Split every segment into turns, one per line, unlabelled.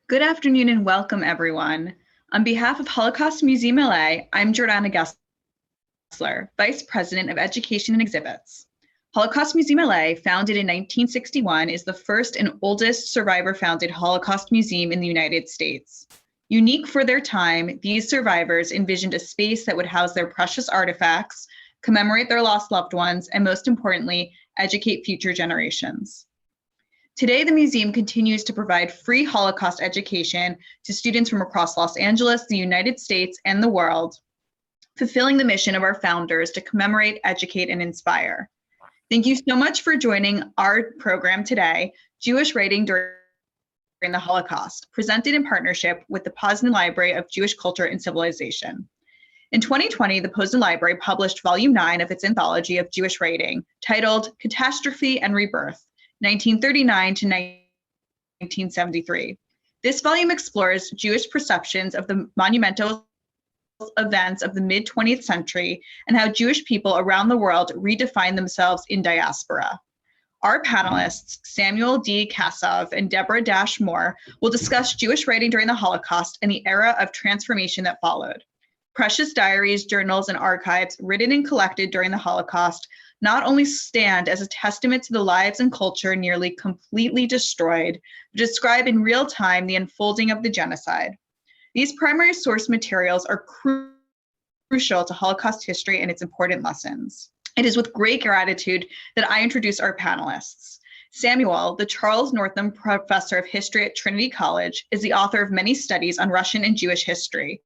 Good afternoon and welcome, everyone. On behalf of Holocaust Museum LA, I'm Jordana Gessler, Vice President of Education and Exhibits. Holocaust Museum LA, founded in 1961, is the first and oldest survivor-founded Holocaust museum in the United States. Unique for their time, these survivors envisioned a space that would house their precious artifacts, commemorate their lost loved ones, and most importantly, educate future generations. Today, the museum continues to provide free Holocaust education to students from across Los Angeles, the United States, and the world, fulfilling the mission of our founders to commemorate, educate, and inspire. Thank you so much for joining our program today, Jewish Writing During the Holocaust, presented in partnership with the Posen Library of Jewish Culture and Civilization. In 2020, the Posen Library published Volume 9 of its anthology of Jewish writing, titled Catastrophe and Rebirth, 1939 to 1973. This volume explores Jewish perceptions of the monumental events of the mid-20th century and how Jewish people around the world redefine themselves in diaspora. Our panelists, Samuel D. Kassow and Deborah Dash Moore, will discuss Jewish writing during the Holocaust and the era of transformation that followed. Precious diaries, journals, and archives written and collected during the Holocaust not only stand as a testament to the lives and culture nearly completely destroyed, but describe in real time the unfolding of the genocide. These primary source materials are crucial to Holocaust history and its important lessons. It is with great gratitude that I introduce our panelists. Samuel, the Charles Northam Professor of History at Trinity College, is the author of many studies on Russian and Jewish history,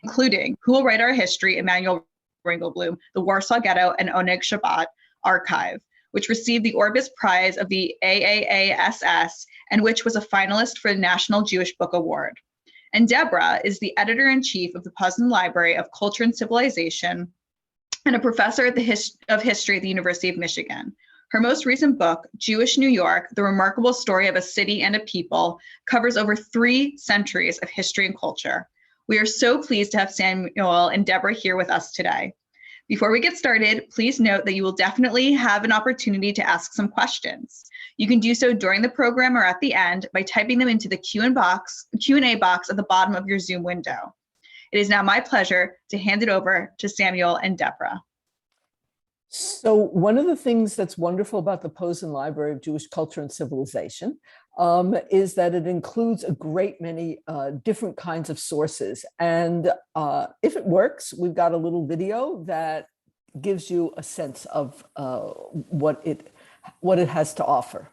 including Who Will Write Our History, Emanuel Ringelblum, the Warsaw Ghetto, and Oneg Shabbat Archive, which received the Orbis Prize of the AAASS and which was a finalist for the National Jewish Book Award. And Deborah is the editor-in-chief of the Posen Library of Culture and Civilization and a professor of history at the University of Michigan. Her most recent book, Jewish New York, The Remarkable Story of a City and a People, covers over 3 centuries of history and culture. We are so pleased to have Samuel and Deborah here with us today. Before we get started, please note that you will definitely have an opportunity to ask some questions. You can do so during the program or at the end by typing them into the Q&A box at the bottom of your Zoom window. It is now my pleasure to hand it over to Samuel and Deborah.
So one of the things that's wonderful about the Posen Library of Jewish Culture and Civilization is that it includes a great many different kinds of sources. And if it works, we've got a little video that gives you a sense of what it has to offer.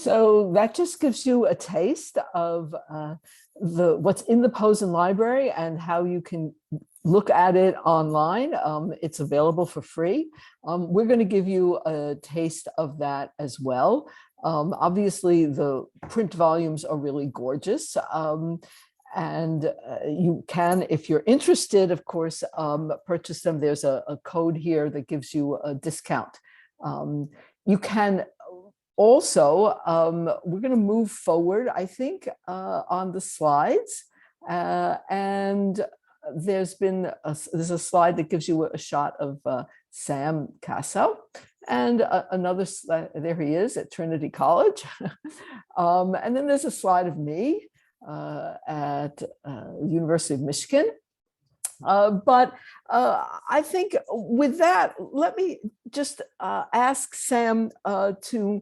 So that just gives you a taste of what's in the Posen library and how you can look at it online. It's available for free. We're going to give you a taste of that as well. Obviously, the print volumes are really gorgeous. And you can, if you're interested, of course, purchase them. There's a code here that gives you a discount. You can also, we're going to move forward, I think, on the slides. And there's a slide that gives you a shot of Sam Kassow. And another slide, there he is at Trinity College. And then there's a slide of me at University of Michigan. But I think with that, let me just ask Sam to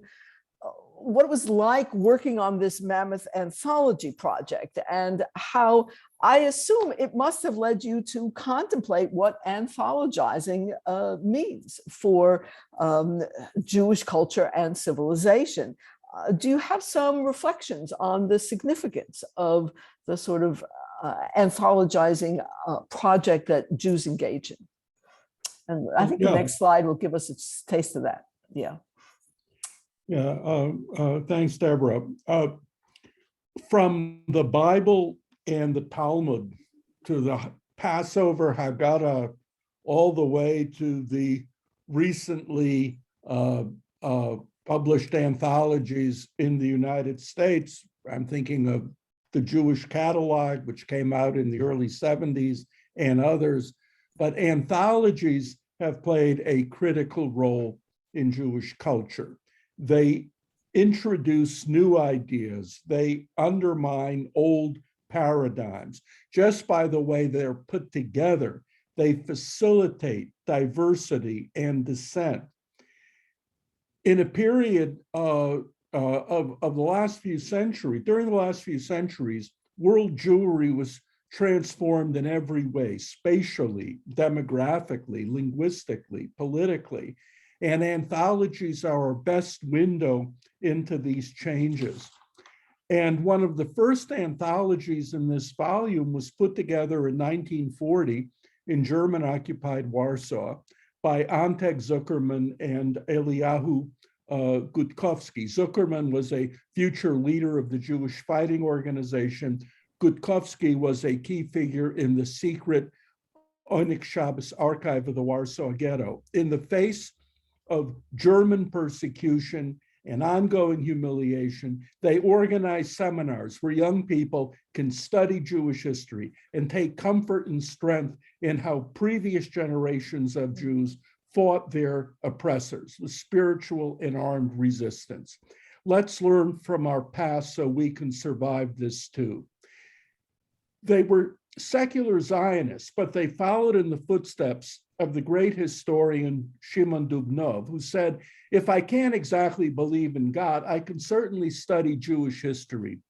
what it was like working on this mammoth anthology project and how I assume it must have led you to contemplate what anthologizing means for Jewish culture and civilization. Do you have some reflections on the significance of the sort of anthologizing project that Jews engage in? And I think the next slide will give us a taste of that. Yeah.
Yeah, thanks, Deborah. From the Bible and the Talmud to the Passover Haggadah, all the way to the recently published anthologies in the United States. I'm thinking of the Jewish Catalog, which came out in the early 70s, and others. But anthologies have played a critical role in Jewish culture. They introduce new ideas. They undermine old paradigms. Just by the way they're put together, they facilitate diversity and dissent. In a period of the last few centuries, during the last few centuries, world Jewry was transformed in every way, spatially, demographically, linguistically, politically. And anthologies are our best window into these changes. And one of the first anthologies in this volume was put together in 1940 in German-occupied Warsaw by Anteg Zuckerman and Eliyahu Gutkowski. Zuckerman was a future leader of the Jewish Fighting Organization. Gutkowski was a key figure in the secret Onyx Shabbos archive of the Warsaw Ghetto. In the face of German persecution and ongoing humiliation, they organized seminars where young people can study Jewish history and take comfort and strength in how previous generations of Jews fought their oppressors with spiritual and armed resistance. Let's learn from our past so we can survive this too. They were secular Zionists, but they followed in the footsteps of the great historian Shimon Dubnov, who said, if I can't exactly believe in God, I can certainly study Jewish history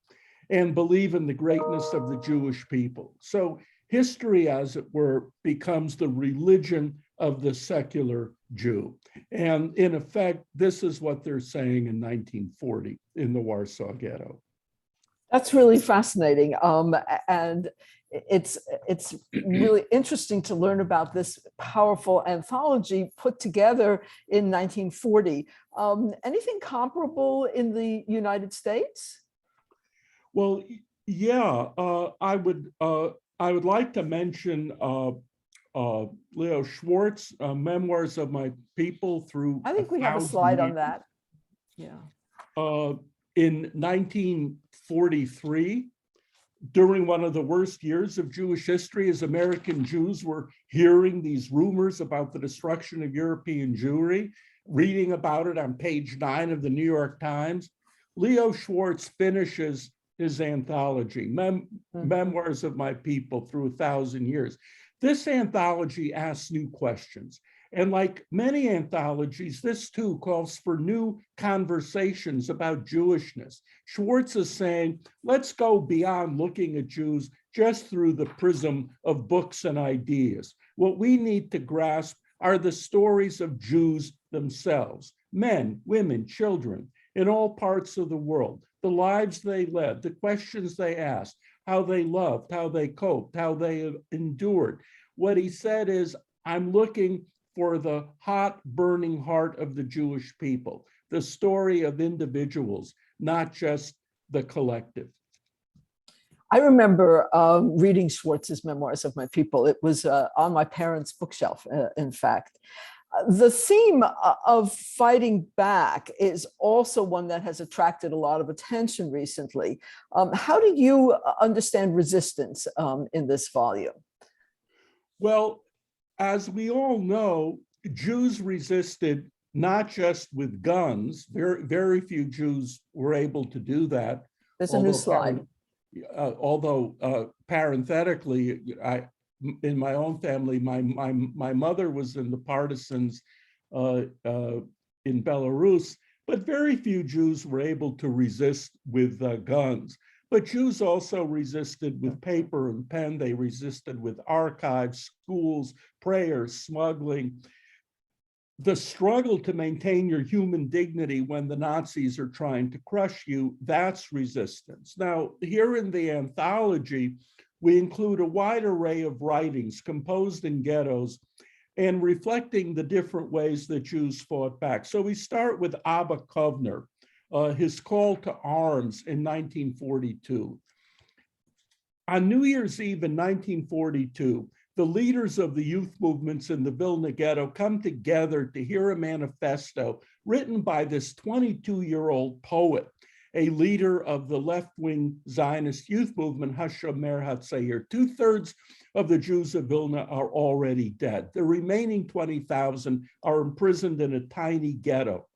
and believe in the greatness of the Jewish people. So history, as it were, becomes the religion of the secular Jew. And in effect, this is what they're saying in 1940 in the Warsaw Ghetto.
That's really fascinating. And it's really interesting to learn about this powerful anthology put together in 1940. Anything comparable in the United States?
Well, yeah, I would like to mention Leo Schwartz, Memoirs of My People Through.
I think we have a slide on that. Yeah.
In 1943, during one of the worst years of Jewish history, as American Jews were hearing these rumors about the destruction of European Jewry, reading about it on page 9 of the New York Times, Leo Schwartz finishes his anthology, Memoirs of My People Through 1,000 Years. This anthology asks new questions. And like many anthologies, this too calls for new conversations about Jewishness. Schwartz is saying, let's go beyond looking at Jews just through the prism of books and ideas. What we need to grasp are the stories of Jews themselves, men, women, children. in all parts of the world, the lives they led, the questions they asked, how they loved, how they coped, how they endured. What he said is, I'm looking for the hot, burning heart of the Jewish people, the story of individuals, not just the collective.
I remember reading Schwartz's Memoirs of My People. It was on my parents' bookshelf, in fact. The theme of fighting back is also one that has attracted a lot of attention recently. How do you understand resistance in this volume?
Well, as we all know, Jews resisted not just with guns. Very few Jews were able to do that.
There's a new slide.
Parenthetically, in my own family, my mother was in the partisans in Belarus, but very few Jews were able to resist with guns. But Jews also resisted with paper and pen. They resisted with archives, schools, prayers, smuggling. The struggle to maintain your human dignity when the Nazis are trying to crush you, that's resistance. Now, here in the anthology, we include a wide array of writings composed in ghettos and reflecting the different ways that Jews fought back. So we start with Abba Kovner, his call to arms in 1942. On New Year's Eve in 1942, the leaders of the youth movements in the Vilna ghetto come together to hear a manifesto written by this 22-year-old poet, a leader of the left-wing Zionist youth movement, Hashomer Hatzair. 2/3 of the Jews of Vilna are already dead. The remaining 20,000 are imprisoned in a tiny ghetto.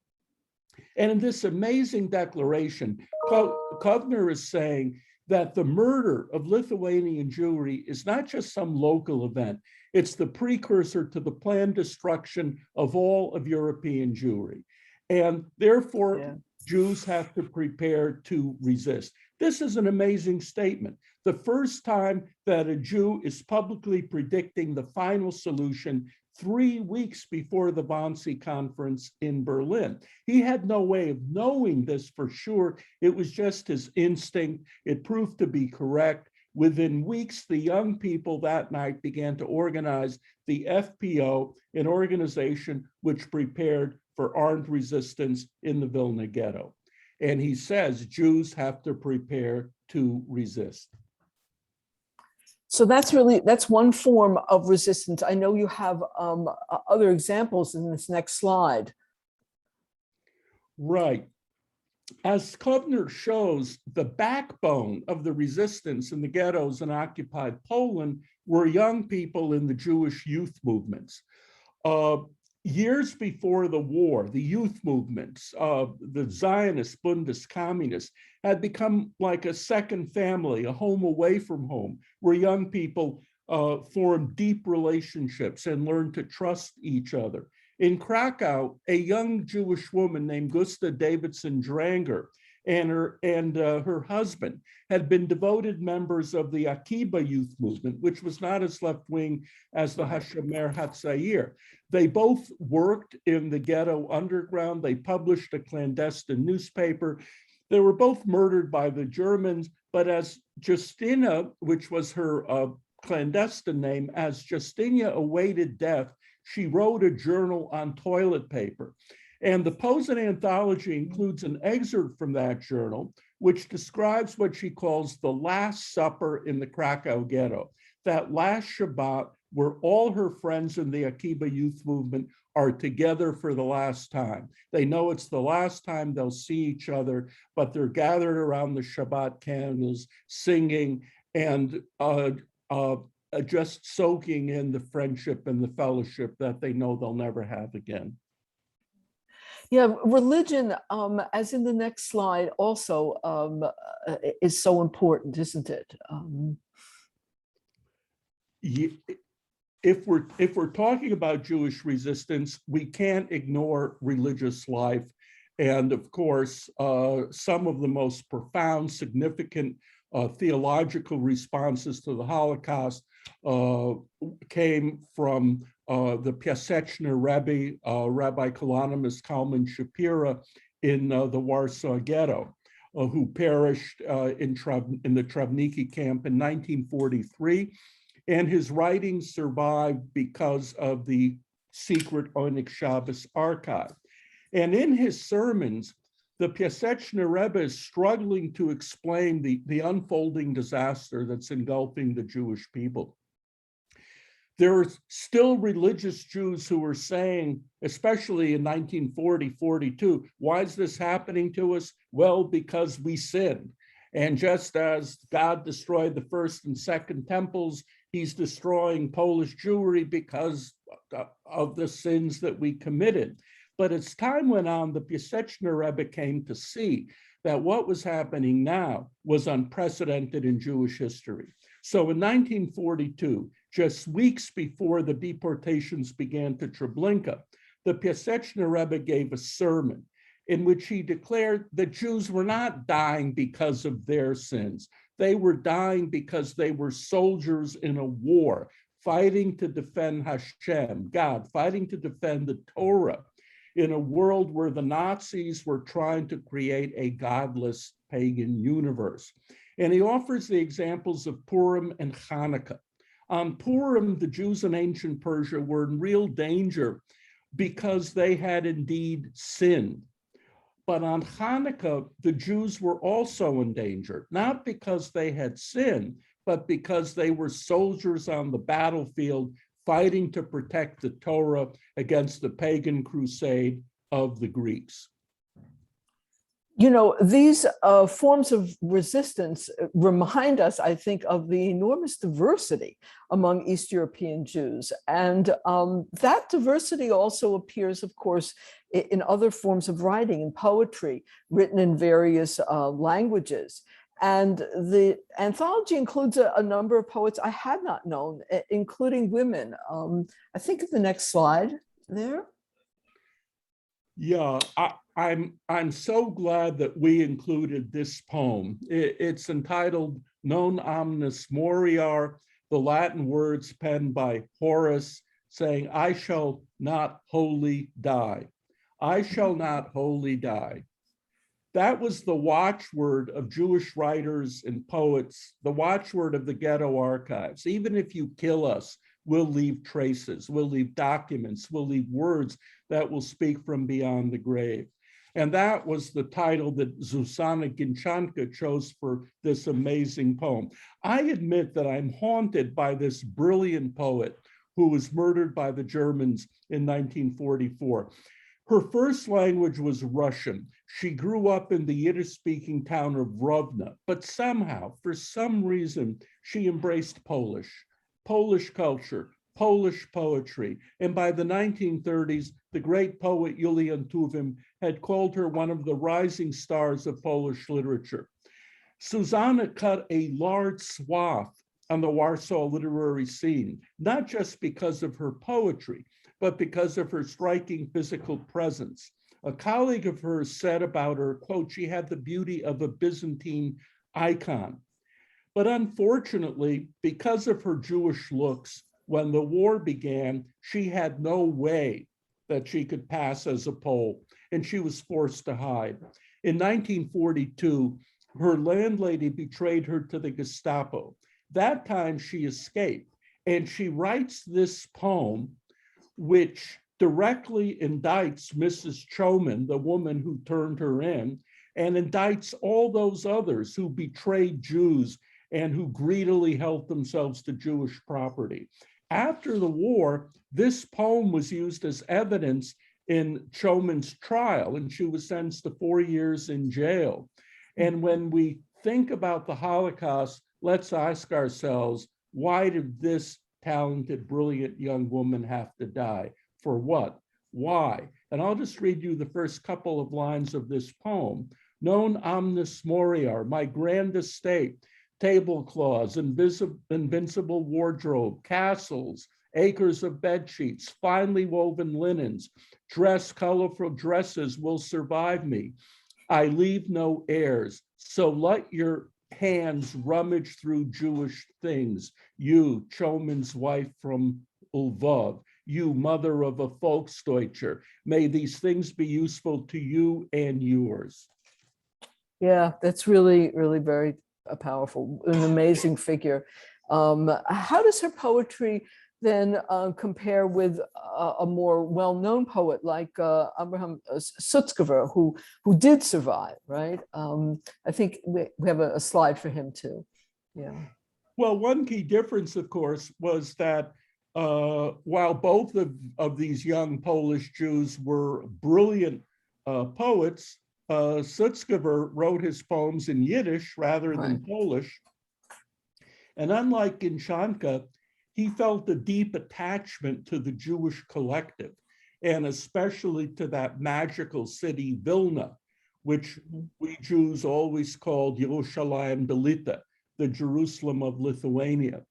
And in this amazing declaration, Kovner is saying that the murder of Lithuanian Jewry is not just some local event, it's the precursor to the planned destruction of all of European Jewry. And therefore, Jews have to prepare to resist. This is an amazing statement. The first time that a Jew is publicly predicting the final solution 3 weeks before the Wannsee Conference in Berlin. He had no way of knowing this for sure. It was just his instinct. It proved to be correct. Within weeks, the young people that night began to organize the FPO, an organization which prepared for armed resistance in the Vilna ghetto. And he says Jews have to prepare to resist.
So that's one form of resistance. I know you have other examples in this next slide.
Right. As Kovner shows, the backbone of the resistance in the ghettos in occupied Poland were young people in the Jewish youth movements. Years before the war, the youth movements, the Zionist, Bundist, communists, had become like a second family, a home away from home, where young people formed deep relationships and learned to trust each other. In Krakow, a young Jewish woman named Gusta Davidson Dranger and her husband had been devoted members of the Akiba youth movement, which was not as left-wing as the Hashomer Hatzair. They both worked in the ghetto underground. They published a clandestine newspaper. They were both murdered by the Germans, but as Justina, which was her clandestine name, as Justina awaited death, she wrote a journal on toilet paper. And the Posen anthology includes an excerpt from that journal, which describes what she calls the Last Supper in the Krakow ghetto. That last Shabbat, where all her friends in the Akiba youth movement are together for the last time. They know it's the last time they'll see each other, but they're gathered around the Shabbat candles, singing, and just soaking in the friendship and the fellowship that they know they'll never have again.
Yeah, religion, as in the next slide, also is so important, isn't it?
If we're talking about Jewish resistance, we can't ignore religious life. And of course, some of the most profound, significant theological responses to the Holocaust came from the Piaseczner Rebbe, Rabbi Kalonymus Kalman Shapira, in the Warsaw Ghetto, who perished in the Travniki camp in 1943. And his writings survived because of the secret Onik Shabbos archive. And in his sermons, the Piaseczna Rebbe is struggling to explain the unfolding disaster that's engulfing the Jewish people. There are still religious Jews who are saying, especially in 1940, 42, why is this happening to us? Well, because we sinned. And just as God destroyed the first and second temples, he's destroying Polish Jewry because of the sins that we committed. But as time went on, the Piaseczna Rebbe came to see that what was happening now was unprecedented in Jewish history. So in 1942, just weeks before the deportations began to Treblinka, the Piaseczna Rebbe gave a sermon in which he declared that Jews were not dying because of their sins. They were dying because they were soldiers in a war, fighting to defend Hashem, God, fighting to defend the Torah in a world where the Nazis were trying to create a godless pagan universe. And he offers the examples of Purim and Hanukkah. On Purim, the Jews in ancient Persia were in real danger because they had indeed sinned. But on Hanukkah, the Jews were also in danger, not because they had sinned, but because they were soldiers on the battlefield fighting to protect the Torah against the pagan crusade of the Greeks.
You know, these forms of resistance remind us, I think, of the enormous diversity among East European Jews. And that diversity also appears, of course, in other forms of writing and poetry written in various languages. And the anthology includes a number of poets I had not known, including women. I think the next slide there.
Yeah, I'm so glad that we included this poem. It's entitled Non Omnis Moriar, the Latin words penned by Horace, saying, I shall not wholly die. I shall not wholly die. That was the watchword of Jewish writers and poets, the watchword of the ghetto archives. Even if you kill us, we'll leave traces, we'll leave documents, we'll leave words that will speak from beyond the grave. And that was the title that Zuzana Ginchanka chose for this amazing poem. I admit that I'm haunted by this brilliant poet who was murdered by the Germans in 1944. Her first language was Russian. She grew up in the Yiddish-speaking town of Rovna, but somehow, for some reason, she embraced Polish culture, Polish poetry. And by the 1930s, the great poet Julian Tuwim had called her one of the rising stars of Polish literature. Susanna cut a large swath on the Warsaw literary scene, not just because of her poetry, but because of her striking physical presence. A colleague of hers said about her, quote, she had the beauty of a Byzantine icon. But unfortunately, because of her Jewish looks, when the war began, she had no way that she could pass as a Pole, and she was forced to hide. In 1942, her landlady betrayed her to the Gestapo. That time she escaped, and she writes this poem, which directly indicts Mrs. Choman, the woman who turned her in, and indicts all those others who betrayed Jews and who greedily helped themselves to Jewish property. After the war, this poem was used as evidence in Choman's trial, and she was sentenced to 4 years in jail. And when we think about the Holocaust, let's ask ourselves, why did this talented, brilliant young woman have to die? For what? Why? And I'll just read you the first couple of lines of this poem. Non omnis moriar, my grand estate, tablecloths, invincible wardrobe, castles, acres of bed sheets, finely woven linens, colorful dresses will survive me. I leave no heirs, so let your hands rummage through Jewish things. You, Choman's wife from Lvov, you mother of a Volksdeutscher. May these things be useful to you and yours.
Yeah, that's really, really very powerful, an amazing figure. How does her poetry then compare with a more well-known poet like Abraham Sutzkever, who did survive, right? I think we have a slide for him too. Yeah.
Well, one key difference, of course, was that while both of these young Polish Jews were brilliant poets, Sutzkever wrote his poems in Yiddish rather than Polish. And unlike Ginshanka, he felt a deep attachment to the Jewish collective, and especially to that magical city, Vilna, which we Jews always called Yerushalayim Belita, the Jerusalem of Lithuania.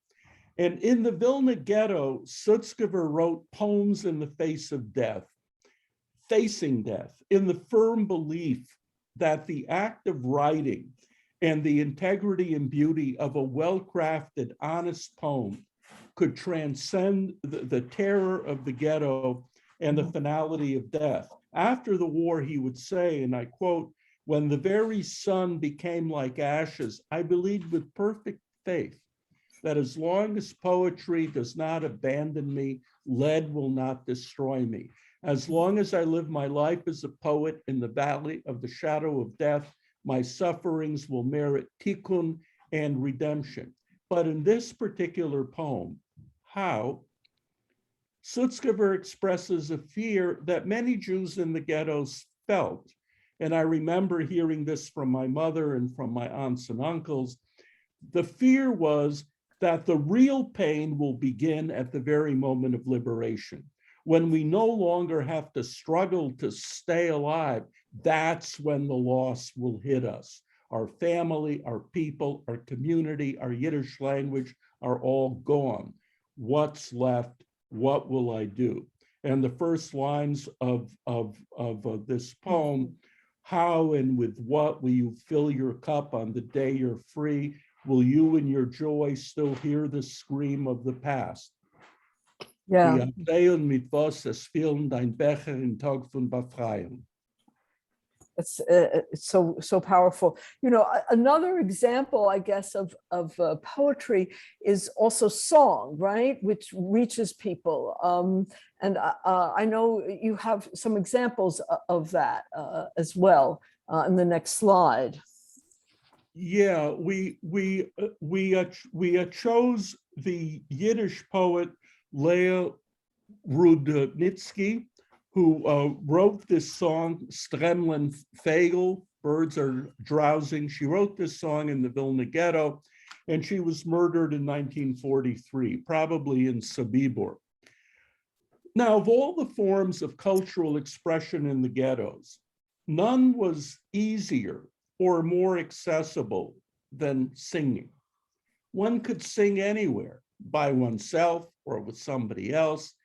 And in the Vilna ghetto, Sutzkever wrote poems in the face of death, facing death, in the firm belief that the act of writing and the integrity and beauty of a well-crafted, honest poem could transcend the terror of the ghetto and the finality of death. After the war, he would say, and I quote, "When the very sun became like ashes, I believed with perfect faith that as long as poetry does not abandon me, lead will not destroy me. As long as I live my life as a poet in the valley of the shadow of death, my sufferings will merit tikkun and redemption." But in this particular poem, How, Sutzkever expresses a fear that many Jews in the ghettos felt. And I remember hearing this from my mother and from my aunts and uncles. The fear was that the real pain will begin at the very moment of liberation. When we no longer have to struggle to stay alive, that's when the loss will hit us. Our family, our people, our community, our Yiddish language are all gone. What's left? What will I do? And the first lines of this poem, how and with what will you fill your cup on the day you're free? Will you in your joy still hear the scream of the past?
Yeah.
Mit was es fehlen dein Becher in Tag von Befreiung.
It's so powerful. You know, another example, I guess, of poetry is also song, right? Which reaches people. And I know you have some examples of that as well in the next slide.
Yeah, we chose the Yiddish poet Leia Rudnicki, who wrote this song, Stremlen Fegel, birds are drowsing. She wrote this song in the Vilna ghetto, and she was murdered in 1943, probably in Sobibor. Now, of all the forms of cultural expression in the ghettos, none was easier or more accessible than singing. One could sing anywhere, by oneself or with somebody else.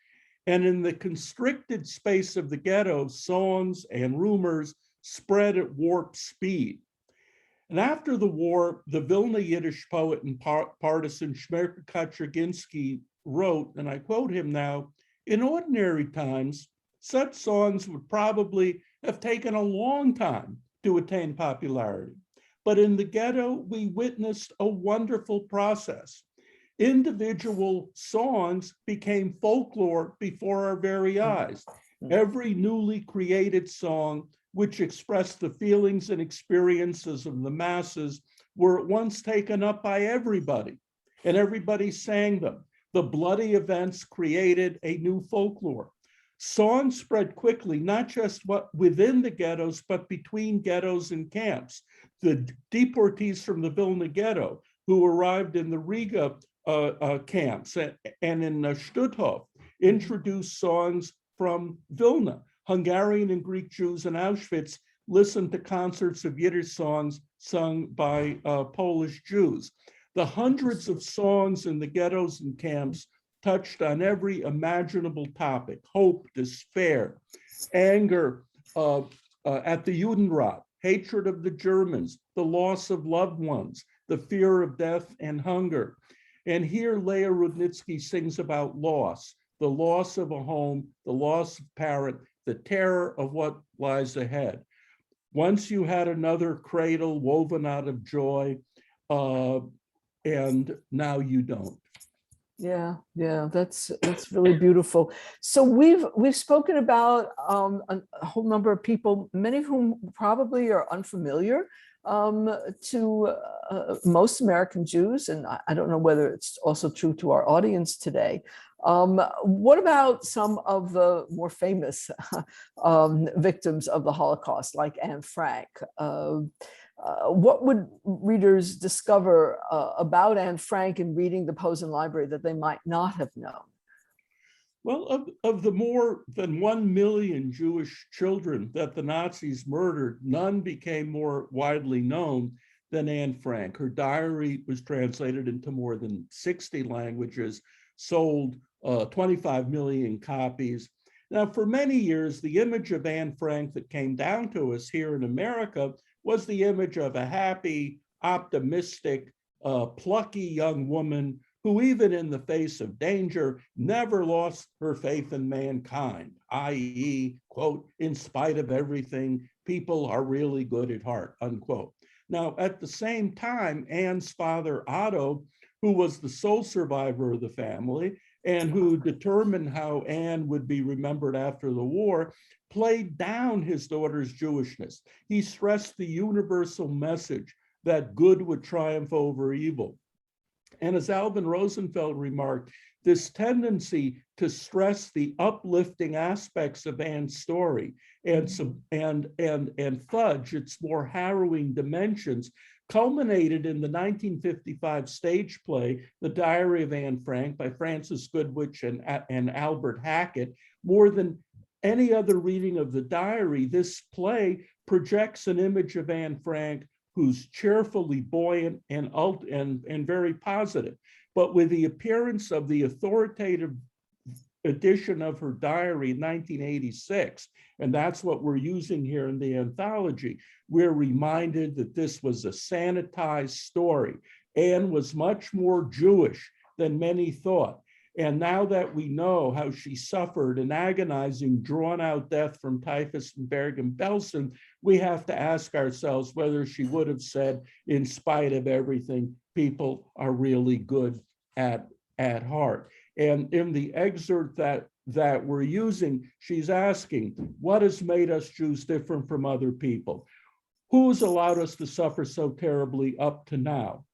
And in the constricted space of the ghetto, songs and rumors spread at warp speed. And after the war, the Vilna Yiddish poet and partisan Shmerka Kaczerginski wrote, and I quote him now, "In ordinary times, such songs would probably have taken a long time to attain popularity. But in the ghetto, we witnessed a wonderful process. Individual songs became folklore before our very eyes. Every newly created song, which expressed the feelings and experiences of the masses, were at once taken up by everybody, and everybody sang them. The bloody events created a new folklore. Songs spread quickly, not just within the ghettos, but between ghettos and camps. The deportees from the Vilna ghetto who arrived in the Riga camps and in Stutthof introduced songs from Vilna. Hungarian and Greek Jews in Auschwitz listened to concerts of Yiddish songs sung by Polish Jews. The hundreds of songs in the ghettos and camps touched on every imaginable topic: hope, despair, anger at the Judenrat, hatred of the Germans, the loss of loved ones, the fear of death and hunger. And here Leia Rudnicki sings about loss, the loss of a home, the loss of parent, the terror of what lies ahead. Once you had another cradle woven out of joy, and now you don't.
Yeah, that's really beautiful. So we've spoken about a whole number of people, many of whom probably are unfamiliar to most American Jews, and I don't know whether it's also true to our audience today. What about some of the more famous victims of the Holocaust, like Anne Frank? What would readers discover about Anne Frank in reading the Posen Library that they might not have known?
Well, of the more than 1 million Jewish children that the Nazis murdered, none became more widely known than Anne Frank. Her diary was translated into more than 60 languages, sold 25 million copies. Now, for many years, the image of Anne Frank that came down to us here in America was the image of a happy, optimistic, plucky young woman who, even in the face of danger, never lost her faith in mankind, i.e., quote, in spite of everything, people are really good at heart, unquote. Now, at the same time, Anne's father, Otto, who was the sole survivor of the family and who determined how Anne would be remembered after the war, played down his daughter's Jewishness. He stressed the universal message that good would triumph over evil. And as Alvin Rosenfeld remarked, this tendency to stress the uplifting aspects of Anne's story and fudge its more harrowing dimensions culminated in the 1955 stage play, The Diary of Anne Frank by Francis Goodrich and Albert Hackett. More than any other reading of the diary, this play projects an image of Anne Frank who's cheerfully buoyant and very positive. But with the appearance of the authoritative edition of her diary in 1986, and that's what we're using here in the anthology, we're reminded that this was a sanitized story. Anne was much more Jewish than many thought. And now that we know how she suffered an agonizing, drawn-out death from typhus and Bergen-Belsen, we have to ask ourselves whether she would have said, in spite of everything, people are really good at heart. And in the excerpt that we're using, she's asking, what has made us Jews different from other people? Who's allowed us to suffer so terribly up to now?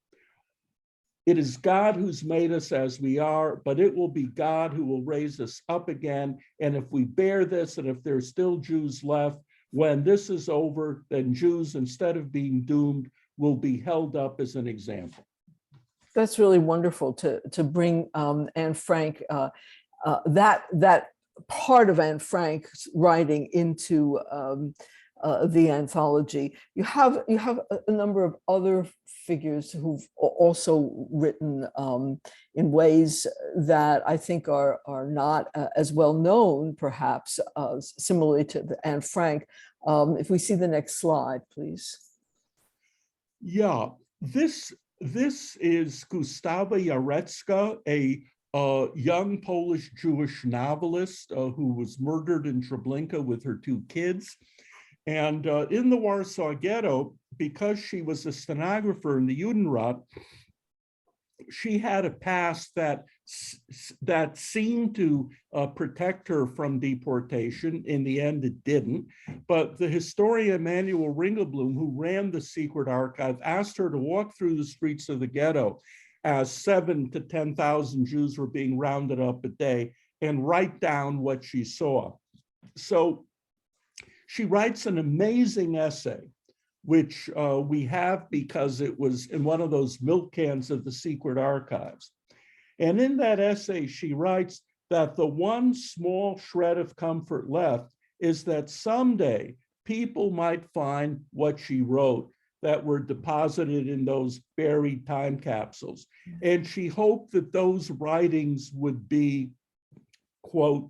It is God who's made us as we are, but it will be God who will raise us up again. And if we bear this, and if there's still Jews left, when this is over, then Jews, instead of being doomed, will be held up as an example.
That's really wonderful to bring Anne Frank, that part of Anne Frank's writing into the anthology. You have a number of other figures who've also written in ways that I think are not as well known, perhaps, similarly to Anne Frank. If we see the next slide, please.
Yeah, this is Gustavo Yaretzka, a young Polish Jewish novelist who was murdered in Treblinka with her 2 kids. And in the Warsaw Ghetto, because she was a stenographer in the Judenrat, she had a past that seemed to protect her from deportation. In the end, it didn't. But the historian Emanuel Ringelblum, who ran the secret archive, asked her to walk through the streets of the ghetto as 7,000 to 10,000 Jews were being rounded up a day and write down what she saw. So she writes an amazing essay, which we have because it was in one of those milk cans of the secret archives. And in that essay, she writes that the one small shred of comfort left is that someday people might find what she wrote that were deposited in those buried time capsules. And she hoped that those writings would be, quote,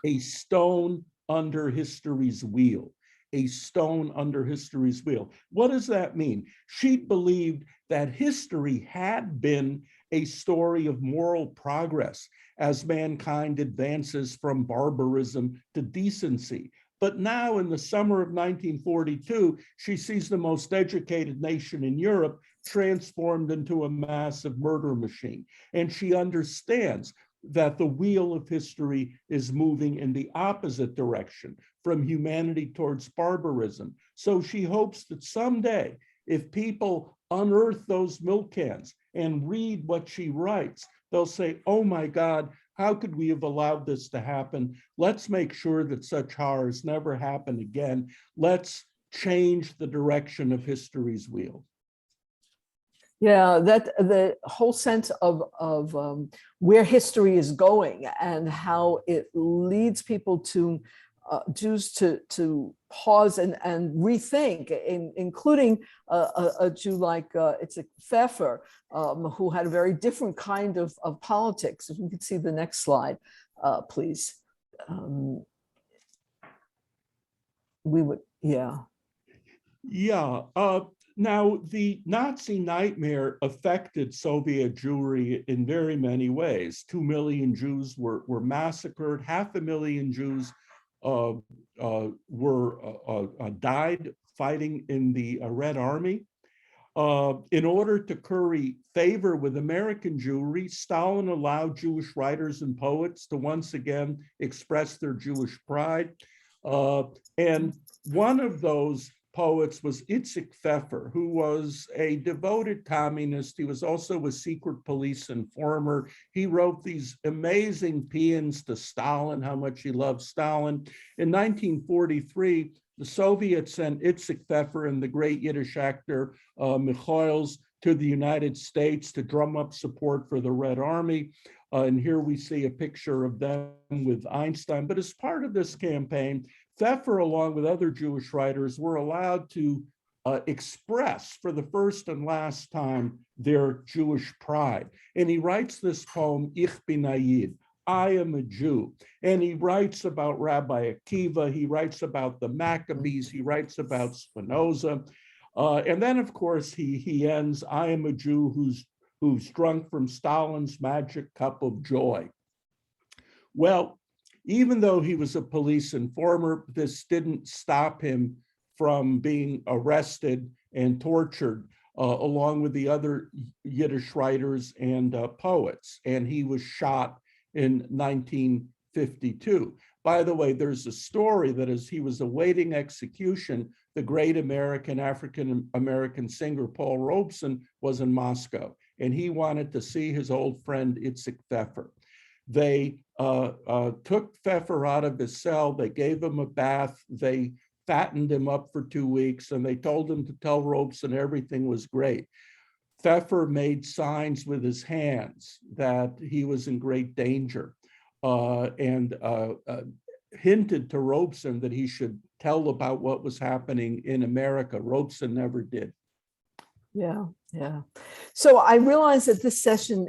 a stone under history's wheel, a stone under history's wheel. What does that mean? She believed that history had been a story of moral progress as mankind advances from barbarism to decency. But now in the summer of 1942, she sees the most educated nation in Europe transformed into a massive murder machine. And she understands that the wheel of history is moving in the opposite direction, from humanity towards barbarism. So she hopes that someday, if people unearth those milk cans and read what she writes, they'll say, oh my God, how could we have allowed this to happen? Let's make sure that such horrors never happen again. Let's change the direction of history's wheel.
Yeah, that the whole sense of where history is going and how it leads people to Jews to pause and rethink, including a Jew like Itzik Pfeffer, who had a very different kind of politics. If we could see the next slide, please. We would, yeah.
Yeah. Now, the Nazi nightmare affected Soviet Jewry in very many ways. 2 million Jews were massacred. 500,000 Jews died fighting in the Red Army. In order to curry favor with American Jewry, Stalin allowed Jewish writers and poets to once again express their Jewish pride. And one of those poets was Itzik Pfeffer, who was a devoted communist. He was also a secret police informer. He wrote these amazing paeans to Stalin, how much he loved Stalin. In 1943, the Soviets sent Itzik Pfeffer and the great Yiddish actor Michoels to the United States to drum up support for the Red Army. And here we see a picture of them with Einstein. But as part of this campaign, Pfeffer, along with other Jewish writers, were allowed to express for the first and last time their Jewish pride. And he writes this poem, Ich bin a Yid, I am a Jew. And he writes about Rabbi Akiva, he writes about the Maccabees, he writes about Spinoza. And then, of course, he ends, I am a Jew who's drunk from Stalin's magic cup of joy. Well, even though he was a police informer, this didn't stop him from being arrested and tortured along with the other Yiddish writers and poets. And he was shot in 1952. By the way, there's a story that as he was awaiting execution, the great African-American singer Paul Robeson was in Moscow, and he wanted to see his old friend Itzik Pfeffer. They took Pfeffer out of his cell, they gave him a bath, they fattened him up for 2 weeks, and they told him to tell Robeson everything was great. Pfeffer made signs with his hands that he was in great danger and hinted to Robeson that he should tell about what was happening in America. Robeson never did.
Yeah, yeah. So I realize that this session,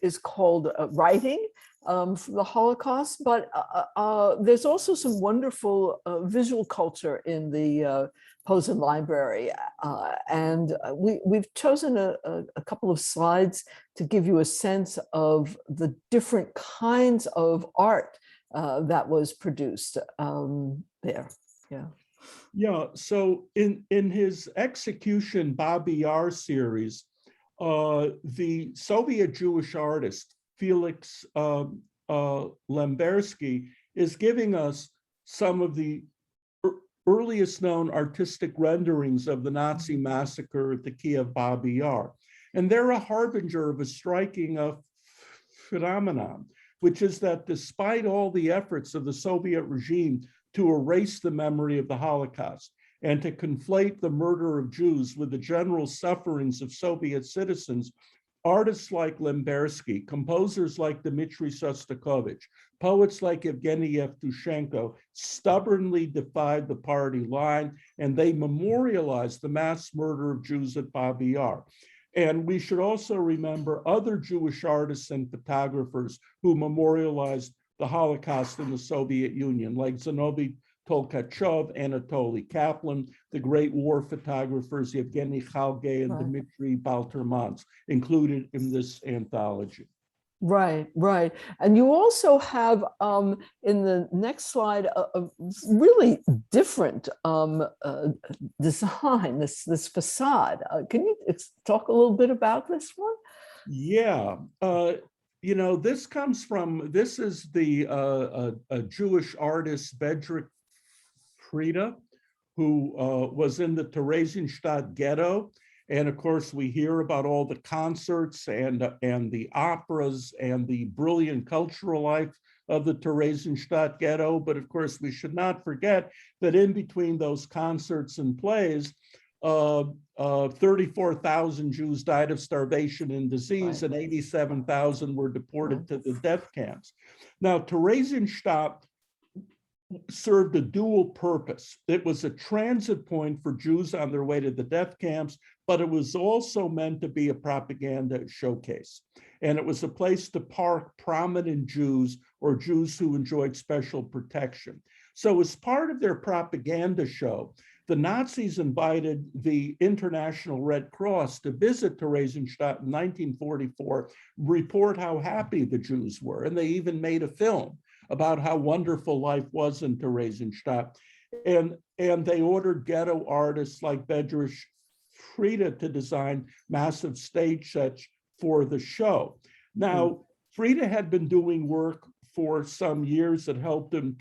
is called Writing for the Holocaust, but there's also some wonderful visual culture in the Posen Library. And we've chosen a couple of slides to give you a sense of the different kinds of art that was produced there. Yeah.
Yeah, so in his Execution Babi Yar series, the Soviet Jewish artist Felix Lembersky is giving us some of the earliest known artistic renderings of the Nazi massacre at the Kiev Babi Yar. And they're a harbinger of a striking phenomenon, which is that despite all the efforts of the Soviet regime to erase the memory of the Holocaust and to conflate the murder of Jews with the general sufferings of Soviet citizens, artists like Lembersky, composers like Dmitry Shostakovich, poets like Evgeny Yevtushenko stubbornly defied the party line, and they memorialized the mass murder of Jews at Babi Yar. And we should also remember other Jewish artists and photographers who memorialized the Holocaust in the Soviet Union, like Zinovy Tolkachov, Anatoly Kaplan, the great war photographers Yevgeny Khalgay and Dmitry Baltermans, included in this anthology.
Right, right. And you also have in the next slide a really different design, this facade. Can you talk a little bit about this one?
Yeah, you know, this is the a Jewish artist, Bedrick Freda, who was in the Theresienstadt ghetto. And of course, we hear about all the concerts and the operas and the brilliant cultural life of the Theresienstadt ghetto. But of course, we should not forget that in between those concerts and plays, 34,000 Jews died of starvation and disease, and 87,000 were deported to the death camps. Now, Theresienstadt served a dual purpose. It was a transit point for Jews on their way to the death camps, but it was also meant to be a propaganda showcase. And it was a place to park prominent Jews or Jews who enjoyed special protection. So as part of their propaganda show, the Nazis invited the International Red Cross to visit Theresienstadt in 1944, report how happy the Jews were. And they even made a film about how wonderful life was in Theresienstadt. And they ordered ghetto artists like Bedrick Freda to design massive stage sets for the show. Now, Freda had been doing work for some years that helped him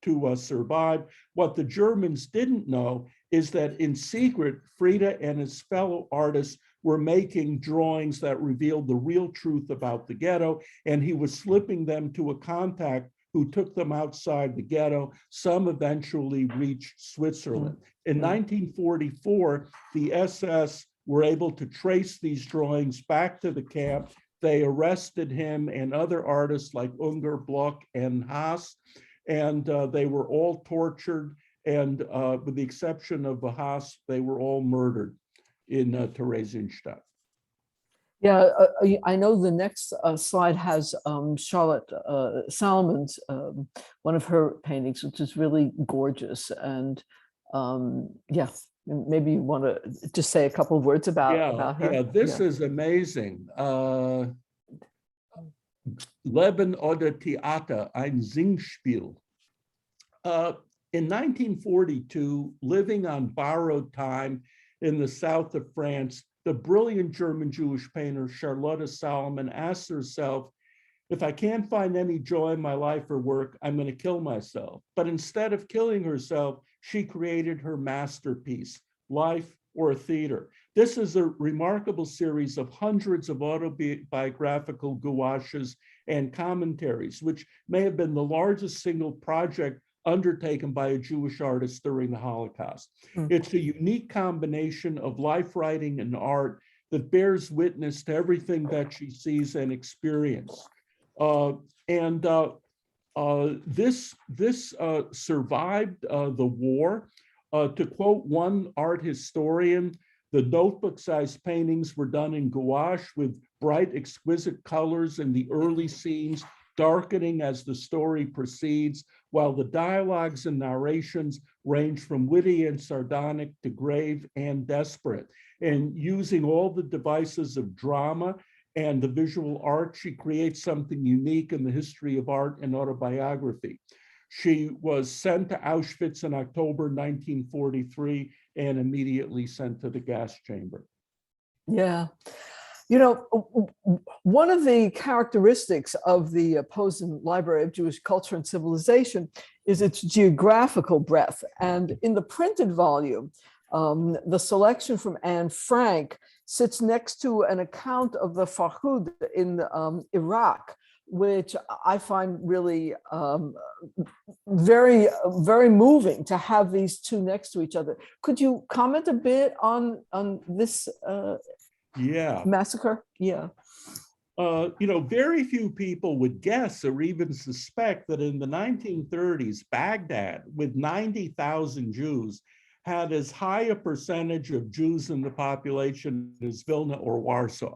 to survive. What the Germans didn't know is that in secret, Freda and his fellow artists were making drawings that revealed the real truth about the ghetto, and he was slipping them to a contact who took them outside the ghetto. Some eventually reached Switzerland. In 1944, the SS were able to trace these drawings back to the camp. They arrested him and other artists like Unger, Bloch, and Haas, and they were all tortured. And with the exception of Haas, they were all murdered in Theresienstadt.
Yeah, I know the next slide has Charlotte Salmon's, one of her paintings, which is really gorgeous. And yeah, maybe you want to just say a couple of words about her.
Yeah, this is amazing. Leben oder Theater, ein Singspiel. In 1942, living on borrowed time in the south of France, the brilliant German Jewish painter Charlotte Salomon asked herself, if I can't find any joy in my life or work, I'm going to kill myself. But instead of killing herself, she created her masterpiece, Life or Theater. This is a remarkable series of hundreds of autobiographical gouaches and commentaries, which may have been the largest single project undertaken by a Jewish artist during the Holocaust. It's a unique combination of life writing and art that bears witness to everything that she sees and experiences. This survived the war. To quote one art historian, the notebook-sized paintings were done in gouache with bright, exquisite colors in the early scenes, darkening as the story proceeds, while the dialogues and narrations range from witty and sardonic to grave and desperate. And using all the devices of drama and the visual art, she creates something unique in the history of art and autobiography. She was sent to Auschwitz in October 1943 and immediately sent to the gas chamber.
Yeah. You know, one of the characteristics of the Posen Library of Jewish Culture and Civilization is its geographical breadth. And in the printed volume, the selection from Anne Frank sits next to an account of the Farhud in Iraq, which I find really very, very moving to have these two next to each other. Could you comment a bit on this massacre? Yeah.
You know, very few people would guess or even suspect that in the 1930s, Baghdad, with 90,000 Jews, had as high a percentage of Jews in the population as Vilna or Warsaw.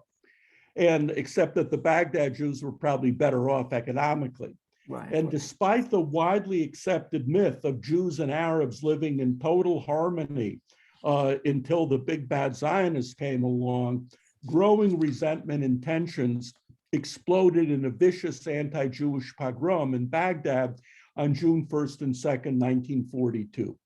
And except that the Baghdad Jews were probably better off economically.
Right.
And despite the widely accepted myth of Jews and Arabs living in total harmony until the big bad Zionists came along, growing resentment and tensions exploded in a vicious anti-Jewish pogrom in Baghdad on June 1st and 2nd, 1942,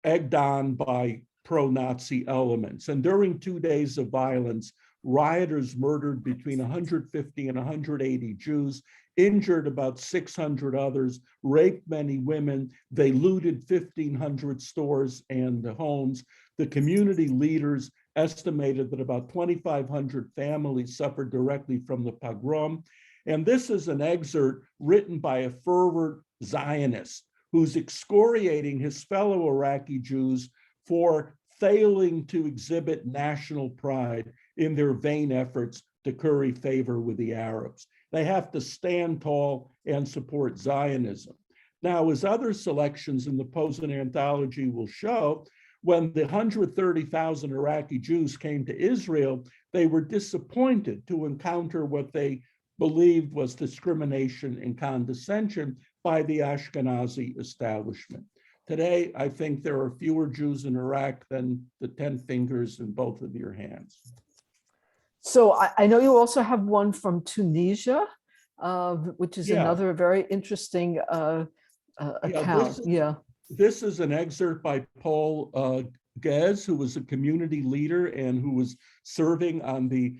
egged on by pro-Nazi elements. And during 2 days of violence, rioters murdered between 150 and 180 Jews, injured about 600 others, raped many women. They looted 1,500 stores and homes. The community leaders estimated that about 2,500 families suffered directly from the pogrom. And this is an excerpt written by a fervent Zionist who's excoriating his fellow Iraqi Jews for failing to exhibit national pride in their vain efforts to curry favor with the Arabs. They have to stand tall and support Zionism. Now, as other selections in the Posen anthology will show, when the 130,000 Iraqi Jews came to Israel, they were disappointed to encounter what they believed was discrimination and condescension by the Ashkenazi establishment. Today, I think there are fewer Jews in Iraq than the 10 fingers in both of your hands.
So I know you also have one from Tunisia, which is another very interesting account.
This is an excerpt by Paul Gez, who was a community leader and who was serving on the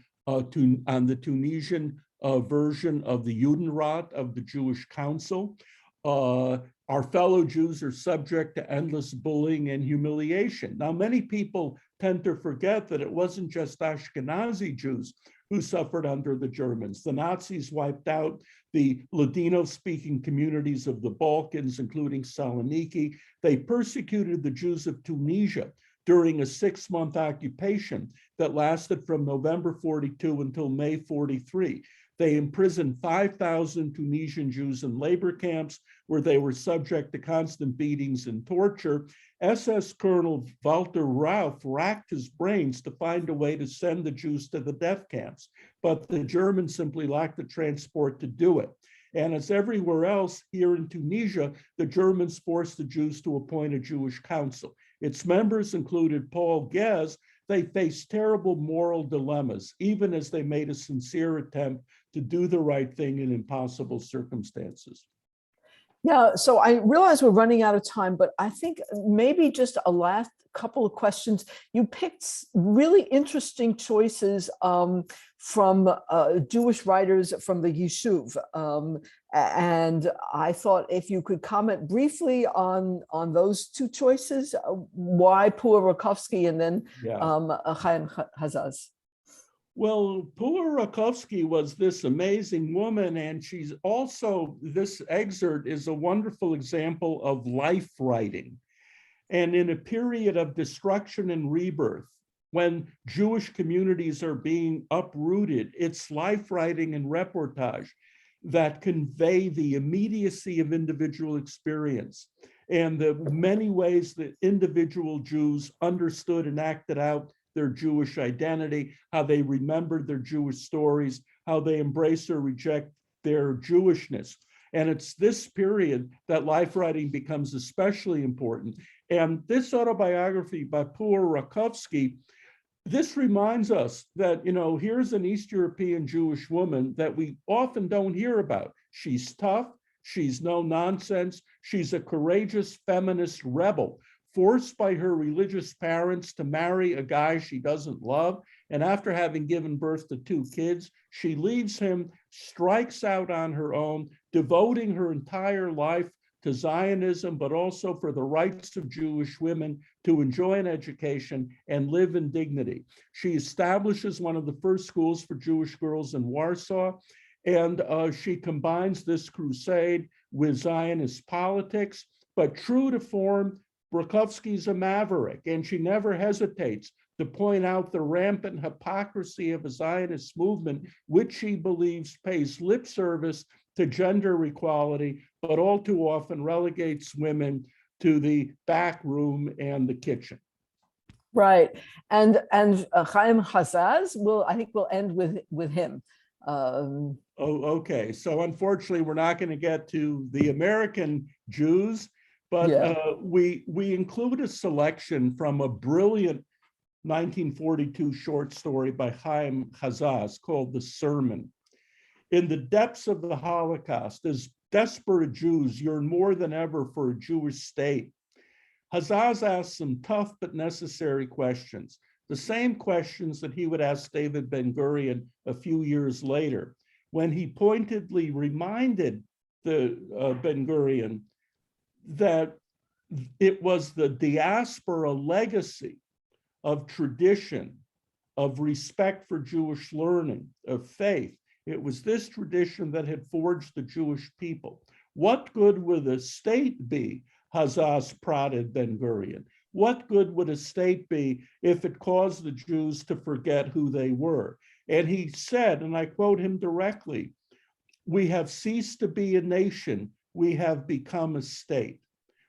Tunisian version of the Judenrat of the Jewish Council. Our fellow Jews are subject to endless bullying and humiliation. Now, many people tend to forget that it wasn't just Ashkenazi Jews who suffered under the Germans. The Nazis wiped out the Ladino-speaking communities of the Balkans, including Saloniki. They persecuted the Jews of Tunisia during a 6-month occupation that lasted from November 42 until May 43. They imprisoned 5,000 Tunisian Jews in labor camps where they were subject to constant beatings and torture. SS Colonel Walter Rauff racked his brains to find a way to send the Jews to the death camps, but the Germans simply lacked the transport to do it. And as everywhere else here in Tunisia, the Germans forced the Jews to appoint a Jewish council. Its members included Paul Gez. They faced terrible moral dilemmas, even as they made a sincere attempt to do the right thing in impossible circumstances.
Yeah, so I realize we're running out of time, but I think maybe just a last couple of questions. You picked really interesting choices from Jewish writers from the Yishuv. And I thought if you could comment briefly on those two choices, why Pua Rakovsky and then Chaim Hazaz.
Well, Pua Rakovsky was this amazing woman, and she's also, this excerpt is a wonderful example of life writing. And in a period of destruction and rebirth, when Jewish communities are being uprooted, it's life writing and reportage that convey the immediacy of individual experience and the many ways that individual Jews understood and acted out their Jewish identity, how they remembered their Jewish stories, how they embrace or reject their Jewishness. And it's this period that life writing becomes especially important. And this autobiography by Pua Rakovsky, this reminds us that, here's an East European Jewish woman that we often don't hear about. She's tough, she's no nonsense, she's a courageous feminist rebel, forced by her religious parents to marry a guy she doesn't love. And after having given birth to 2 kids, she leaves him, strikes out on her own, devoting her entire life to Zionism, but also for the rights of Jewish women to enjoy an education and live in dignity. She establishes one of the first schools for Jewish girls in Warsaw, and she combines this crusade with Zionist politics, but true to form, Rakovsky's a maverick, and she never hesitates to point out the rampant hypocrisy of a Zionist movement, which she believes pays lip service to gender equality, but all too often relegates women to the back room and the kitchen.
Right, and Chaim Hazaz, I think we'll end with him. Um,
Oh, okay. So unfortunately, we're not going to get to the American Jews, but
Yeah.
we include a selection from a brilliant 1942 short story by Chaim Chazaz called The Sermon. In the depths of the Holocaust, as desperate Jews yearn more than ever for a Jewish state, Chazaz asks some tough but necessary questions, the same questions that he would ask David Ben-Gurion a few years later, when he pointedly reminded the Ben-Gurion that it was the diaspora legacy of tradition, of respect for Jewish learning, of faith. It was this tradition that had forged the Jewish people. What good would a state be, Chazaz prodded Ben-Gurion? What good would a state be if it caused the Jews to forget who they were? And he said, and I quote him directly, "We have ceased to be a nation, we have become a state."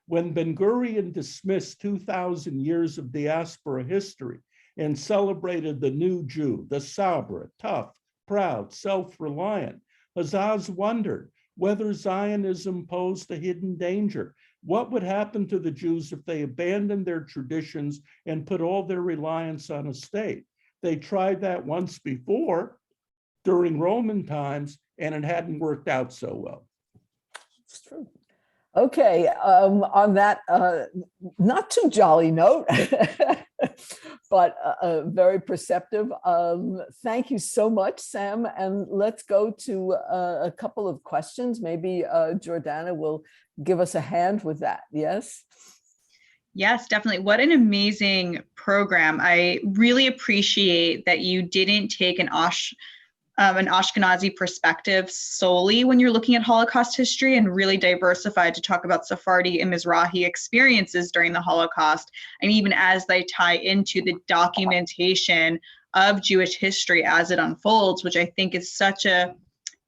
When Ben-Gurion dismissed 2,000 years of diaspora history and celebrated the new Jew, the Sabra, tough, proud, self-reliant, Chazaz wondered whether Zionism posed a hidden danger. What would happen to the Jews if they abandoned their traditions and put all their reliance on a state? They tried that once before during Roman times, and it hadn't worked out so well.
It's true. Okay, on that not too jolly note, but very perceptive. Thank you so much, Sam. And let's go to a couple of questions. Maybe Jordana will give us a hand with that. Yes?
Yes, definitely. What an amazing program. I really appreciate that you didn't take an Ashkenazi perspective solely when you're looking at Holocaust history, and really diversified to talk about Sephardi and Mizrahi experiences during the Holocaust, and even as they tie into the documentation of Jewish history as it unfolds, which I think is such a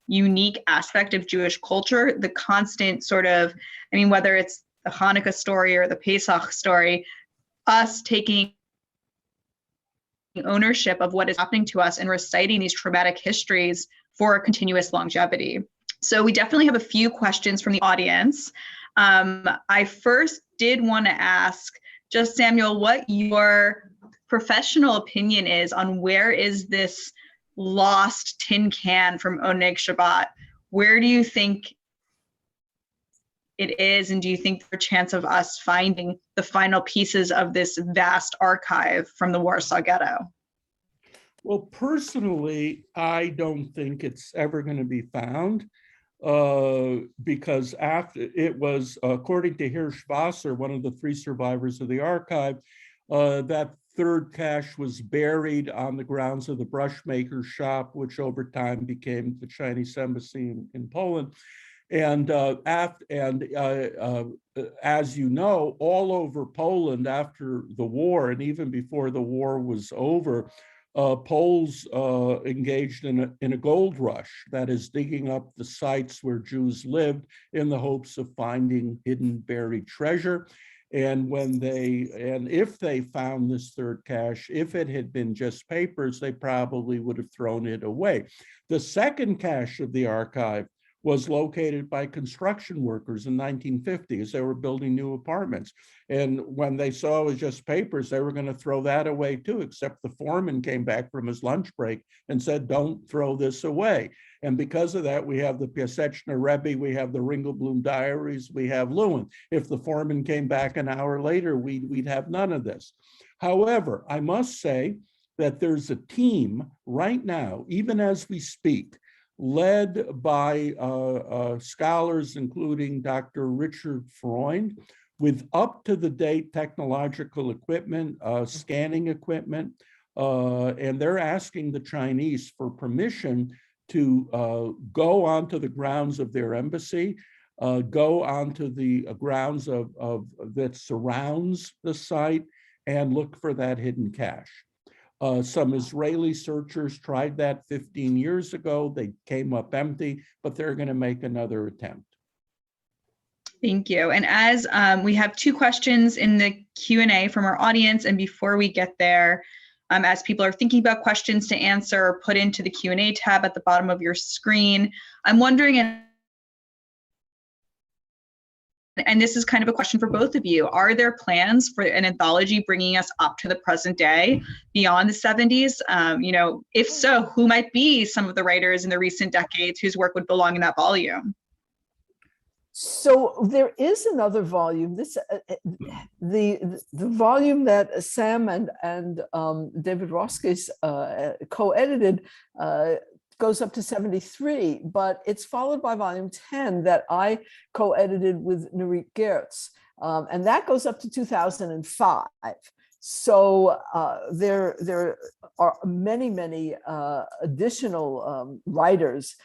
unique aspect of Jewish culture. The constant sort of, I mean, whether it's the Hanukkah story or the Pesach story, us taking ownership of what is happening to us and reciting these traumatic histories for a continuous longevity. So we definitely have a few questions from the audience. I first did want to ask, just Samuel, what your professional opinion is on where is this lost tin can from Oneg Shabbat? Where do you think it is, and do you think there's a chance of us finding the final pieces of this vast archive from the Warsaw Ghetto?
Well, personally, I don't think it's ever going to be found because after it was, according to Hirschwasser, one of the three survivors of the archive, that third cache was buried on the grounds of the brushmaker's shop, which over time became the Chinese embassy in Poland. And as you know, all over Poland after the war, and even before the war was over, Poles engaged in a gold rush, that is, digging up the sites where Jews lived in the hopes of finding hidden buried treasure. And if they found this third cache, if it had been just papers, they probably would have thrown it away. The second cache of the archive was located by construction workers in 1950 as they were building new apartments. And when they saw it was just papers, they were going to throw that away too, except the foreman came back from his lunch break and said, don't throw this away. And because of that, we have the Piaseczna Rebbe, we have the Ringelblum diaries, we have Lewin. If the foreman came back an hour later, we'd have none of this. However, I must say that there's a team right now, even as we speak, led by scholars, including Dr. Richard Freund, with up-to-the-date technological equipment, scanning equipment, and they're asking the Chinese for permission to go onto the grounds of their embassy, go onto the grounds that surrounds the site, and look for that hidden cache. Some Israeli searchers tried that 15 years ago. They came up empty, but they're going to make another attempt.
Thank you. And as we have two questions in the Q&A from our audience, and before we get there, as people are thinking about questions to answer, put into the Q&A tab at the bottom of your screen. I'm wondering, and this is kind of a question for both of you, are there plans for an anthology bringing us up to the present day beyond the 70s? If so, who might be some of the writers in the recent decades whose work would belong in that volume?
So there is another volume. This the volume that Sam and David Roskis co-edited goes up to 73, but it's followed by volume 10 that I co-edited with Nurit Geertz, and that goes up to 2005. So there are many additional writers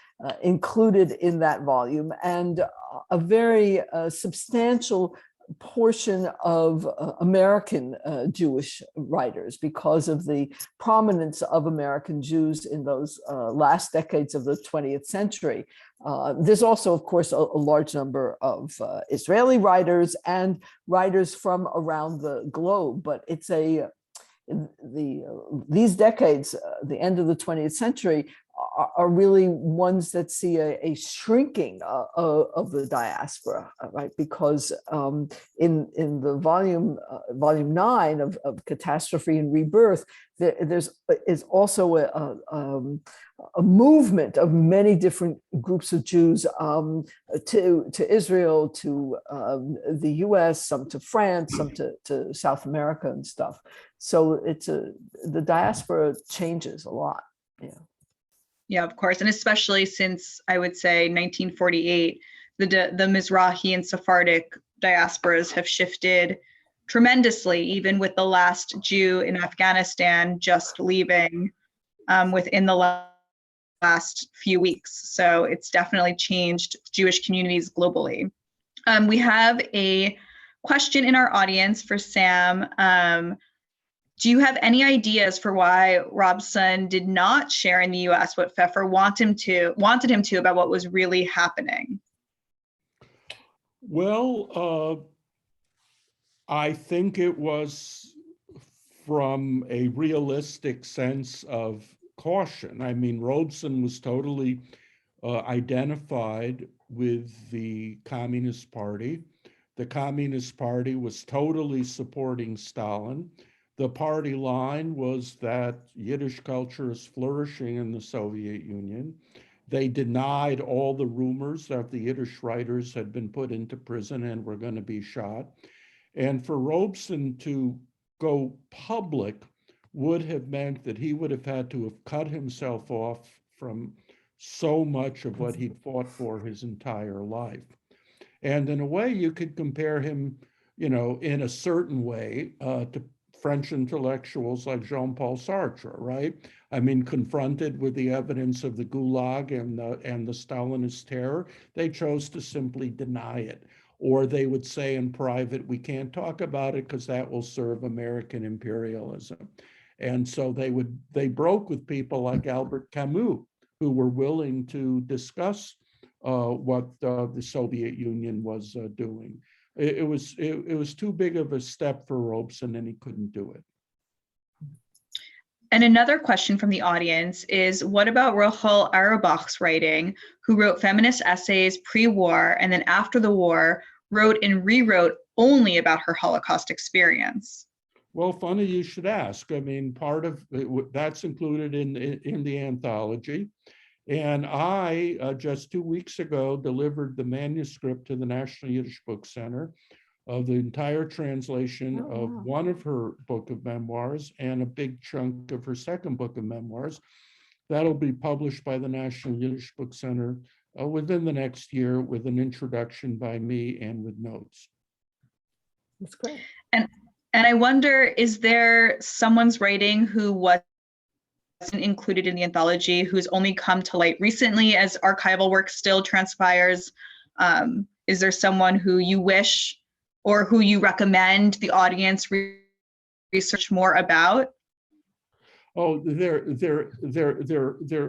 included in that volume, and a very substantial portion of American Jewish writers, because of the prominence of American Jews in those last decades of the 20th century. There's also, of course, a large number of Israeli writers and writers from around the globe, but it's these decades, the end of the 20th century, are really ones that see a shrinking of the diaspora, right? Because in the volume 9 of Catastrophe and Rebirth, is also a movement of many different groups of Jews to Israel, to the US, some to France, some to South America and stuff. So the diaspora changes a lot. Yeah.
Yeah, of course. And especially since, I would say, 1948, the Mizrahi and Sephardic diasporas have shifted tremendously, even with the last Jew in Afghanistan just leaving within the last few weeks. So it's definitely changed Jewish communities globally. We have a question in our audience for Sam. Do you have any ideas for why Robson did not share in the U.S. what Pfeffer wanted him to about what was really happening?
Well, I think it was from a realistic sense of caution. I mean, Robson was totally identified with the Communist Party. The Communist Party was totally supporting Stalin. The party line was that Yiddish culture is flourishing in the Soviet Union. They denied all the rumors that the Yiddish writers had been put into prison and were going to be shot. And for Robson to go public would have meant that he would have had to have cut himself off from so much of what he'd fought for his entire life. And in a way, you could compare him, in a certain way to French intellectuals like Jean-Paul Sartre, right? I mean, confronted with the evidence of the Gulag and the Stalinist terror, they chose to simply deny it. Or they would say in private, we can't talk about it because that will serve American imperialism. And so they broke with people like Albert Camus, who were willing to discuss what the Soviet Union was doing. It was too big of a step for Robson, and he couldn't do it.
And another question from the audience is, what about Rochel Auerbach's writing, who wrote feminist essays pre-war and then after the war wrote and rewrote only about her Holocaust experience?
Well, funny you should ask. I mean, part of that's included in the anthology. And I, just 2 weeks ago, delivered the manuscript to the National Yiddish Book Center of the entire translation of one of her book of memoirs and a big chunk of her second book of memoirs. That'll be published by the National Yiddish Book Center within the next year, with an introduction by me and with notes.
That's great.
And I wonder, is there someone's writing who wasn't included in the anthology, who's only come to light recently as archival work still transpires? Is there someone who you wish or who you recommend the audience research more about?
Oh, there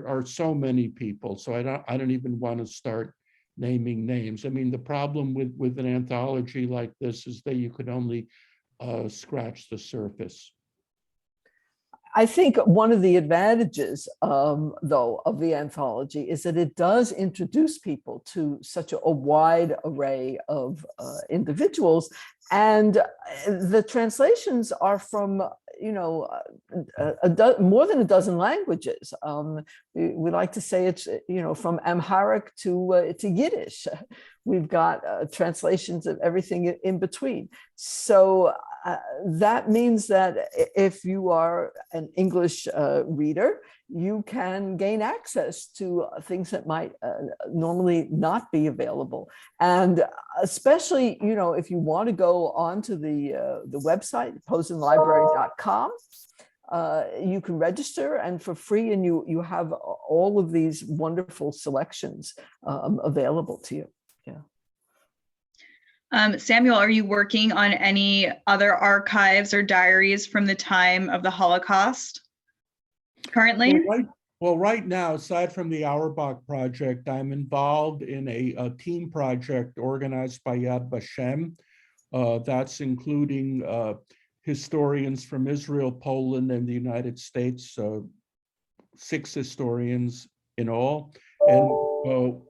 are so many people, so I don't even want to start naming names. I mean, the problem with an anthology like this is that you could only scratch the surface.
I think one of the advantages, though, of the anthology is that it does introduce people to such a wide array of individuals, and the translations are from, you know, more than a dozen languages. We like to say it's, you know, from Amharic to Yiddish. We've got translations of everything in between. So that means that if you are an English reader, you can gain access to things that might normally not be available. And especially, you know, if you want to go onto the website, posenlibrary.com, you can register, and for free, and you have all of these wonderful selections available to you. Yeah.
Samuel, are you working on any other archives or diaries from the time of the Holocaust currently?
Well, right now, aside from the Auerbach project, I'm involved in a team project organized by Yad Vashem. That's including historians from Israel, Poland, and the United States, 6 historians in all. And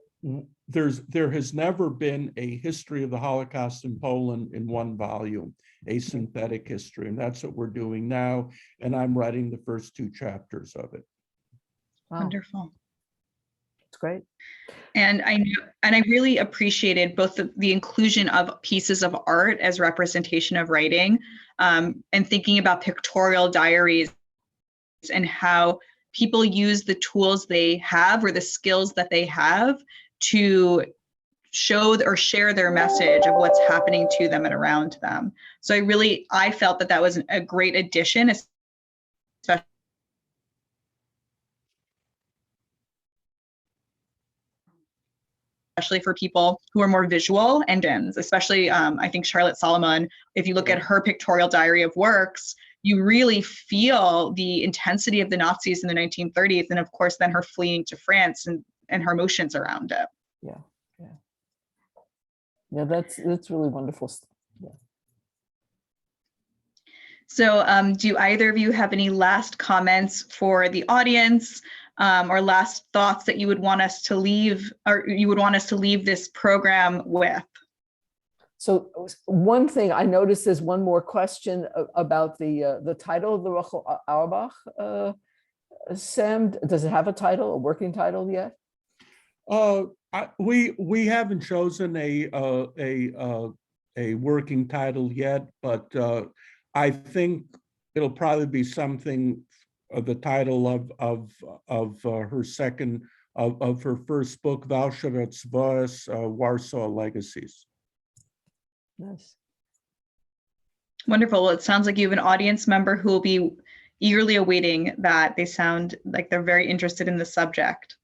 there has never been a history of the Holocaust in Poland in one volume, a synthetic history, and that's what we're doing now. And I'm writing the first 2 chapters of it.
Wow.
Wonderful.
It's great.
And I really appreciated both the inclusion of pieces of art as representation of writing, and thinking about pictorial diaries and how people use the tools they have or the skills that they have to show or share their message of what's happening to them and around them. So I felt that was a great addition, especially for people who are more visual and especially I think Charlotte Solomon, if you look at her pictorial diary of works, you really feel the intensity of the Nazis in the 1930s, and of course then her fleeing to France and her emotions around it.
Yeah, that's really wonderful. Yeah.
So do either of you have any last comments for the audience, or last thoughts that you would want us to leave, or you would want us to leave this program with?
So one thing I noticed, there's one more question about the title of the Rachel Auerbach. Sam, does it have a title, a working title yet?
We haven't chosen a working title yet, but I think it'll probably be something the title of her second of her first book, Valshavets Voss, Warsaw Legacies.
Nice.
Wonderful. Well, it sounds like you have an audience member who will be eagerly awaiting that. They sound like they're very interested in the subject.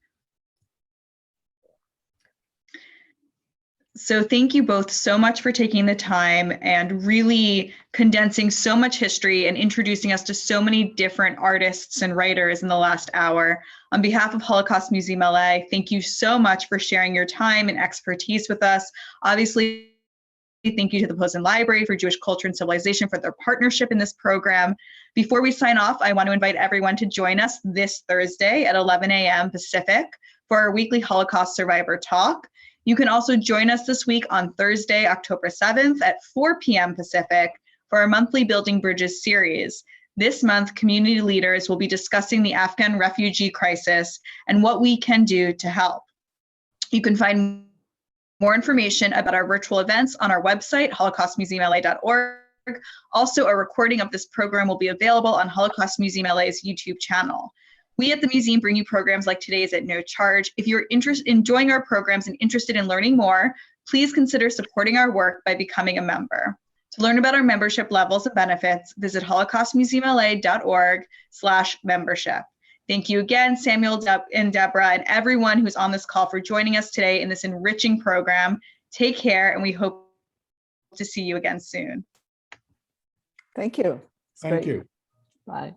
So thank you both so much for taking the time and really condensing so much history and introducing us to so many different artists and writers in the last hour. On behalf of Holocaust Museum LA, thank you so much for sharing your time and expertise with us. Obviously, thank you to the Posen Library for Jewish Culture and Civilization for their partnership in this program. Before we sign off, I want to invite everyone to join us this Thursday at 11 a.m. Pacific for our weekly Holocaust Survivor Talk. You can also join us this week on Thursday, October 7th at 4 p.m. Pacific for our monthly Building Bridges series. This month, community leaders will be discussing the Afghan refugee crisis and what we can do to help. You can find more information about our virtual events on our website, holocaustmuseumla.org. Also, a recording of this program will be available on Holocaust Museum LA's YouTube channel. We at the museum bring you programs like today's at no charge. If you're enjoying our programs and interested in learning more, please consider supporting our work by becoming a member. To learn about our membership levels and benefits, visit holocaustmuseumla.org/membership. Thank you again, Samuel and Deborah, and everyone who's on this call for joining us today in this enriching program. Take care, and we hope to see you again soon.
Thank you.
Thank you.
Bye.